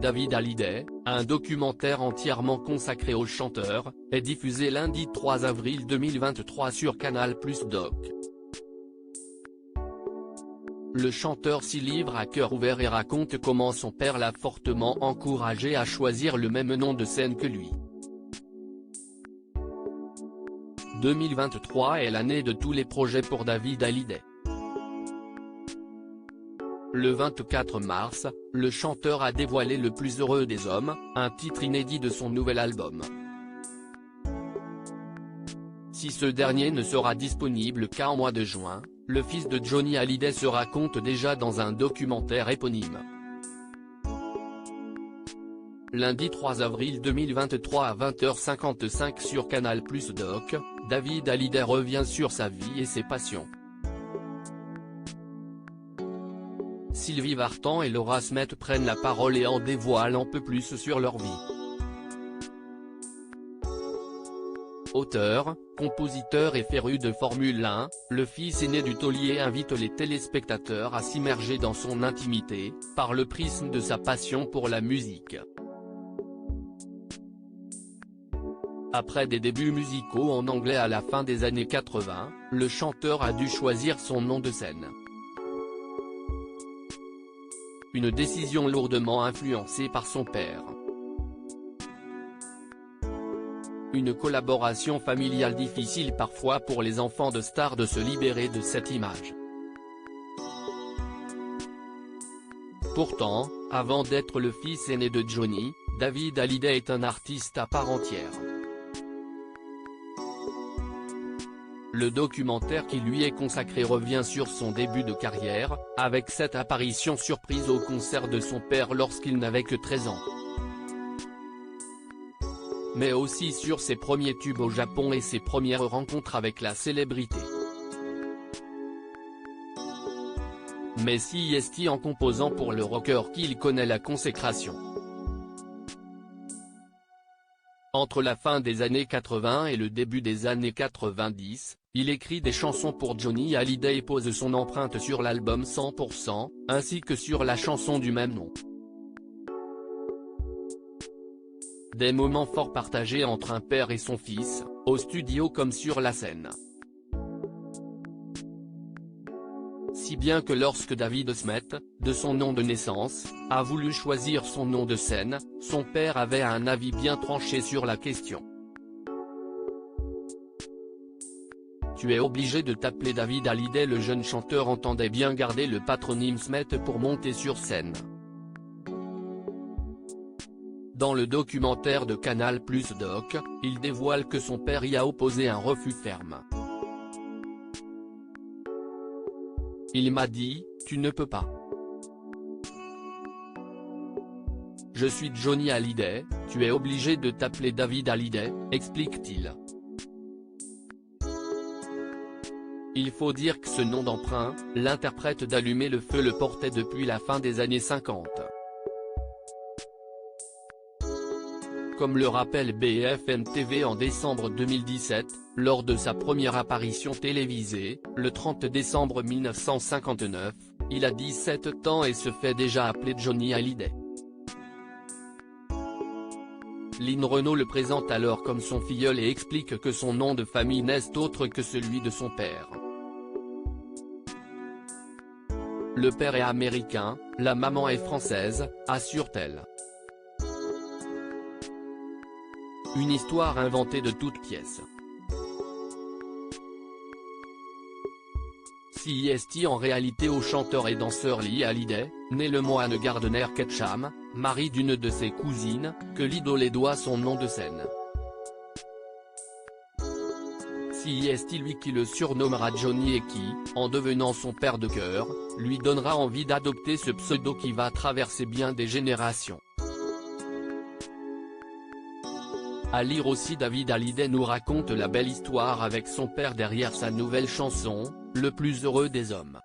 David Hallyday, un documentaire entièrement consacré au chanteur, est diffusé lundi 3 avril 2023 sur Canal+ Doc. Le chanteur s'y livre à cœur ouvert et raconte comment son père l'a fortement encouragé à choisir le même nom de scène que lui. 2023 est l'année de tous les projets pour David Hallyday. Le 24 mars, le chanteur a dévoilé Le plus heureux des hommes, un titre inédit de son nouvel album. Si ce dernier ne sera disponible qu'en mois de juin, le fils de Johnny Hallyday se raconte déjà dans un documentaire éponyme. Lundi 3 avril 2023 à 20h55 sur Canal+ Doc, David Hallyday revient sur sa vie et ses passions. Sylvie Vartan et Laura Smet prennent la parole et en dévoilent un peu plus sur leur vie. Auteur, compositeur et féru de Formule 1, le fils aîné du taulier invite les téléspectateurs à s'immerger dans son intimité, par le prisme de sa passion pour la musique. Après des débuts musicaux en anglais à la fin des années 80, le chanteur a dû choisir son nom de scène. Une décision lourdement influencée par son père. Une collaboration familiale difficile parfois pour les enfants de stars de se libérer de cette image. Pourtant, avant d'être le fils aîné de Johnny, David Hallyday est un artiste à part entière. Le documentaire qui lui est consacré revient sur son début de carrière, avec cette apparition surprise au concert de son père lorsqu'il n'avait que 13 ans. Mais aussi sur ses premiers tubes au Japon et ses premières rencontres avec la célébrité. Mais si est-il en composant pour le rocker qu'il connaît la consécration. Entre la fin des années 80 et le début des années 90, il écrit des chansons pour Johnny Hallyday et pose son empreinte sur l'album 100%, ainsi que sur la chanson du même nom. Des moments forts partagés entre un père et son fils, au studio comme sur la scène. Si bien que lorsque David Smet, de son nom de naissance, a voulu choisir son nom de scène, son père avait un avis bien tranché sur la question. Tu es obligé de t'appeler David Hallyday. Le jeune chanteur entendait bien garder le patronyme Smet pour monter sur scène. Dans le documentaire de Canal+ Doc, il dévoile que son père y a opposé un refus ferme. Il m'a dit, tu ne peux pas. Je suis Johnny Hallyday, tu es obligé de t'appeler David Hallyday, explique-t-il. Il faut dire que ce nom d'emprunt, l'interprète d'Allumer le feu le portait depuis la fin des années 50. Comme le rappelle BFM TV en décembre 2017, lors de sa première apparition télévisée, le 30 décembre 1959, il a 17 ans et se fait déjà appeler Johnny Hallyday. Lynn Renaud le présente alors comme son filleul et explique que son nom de famille n'est autre que celui de son père. Le père est américain, la maman est française, assure-t-elle. Une histoire inventée de toutes pièces. Si est en réalité au chanteur et danseur Lee Hallyday, né le moine Gardner Ketcham, mari d'une de ses cousines, que l'idole doit son nom de scène. Si est lui qui le surnommera Johnny et qui, en devenant son père de cœur, lui donnera envie d'adopter ce pseudo qui va traverser bien des générations. À lire aussi, David Hallyday nous raconte la belle histoire avec son père derrière sa nouvelle chanson, Le plus heureux des hommes.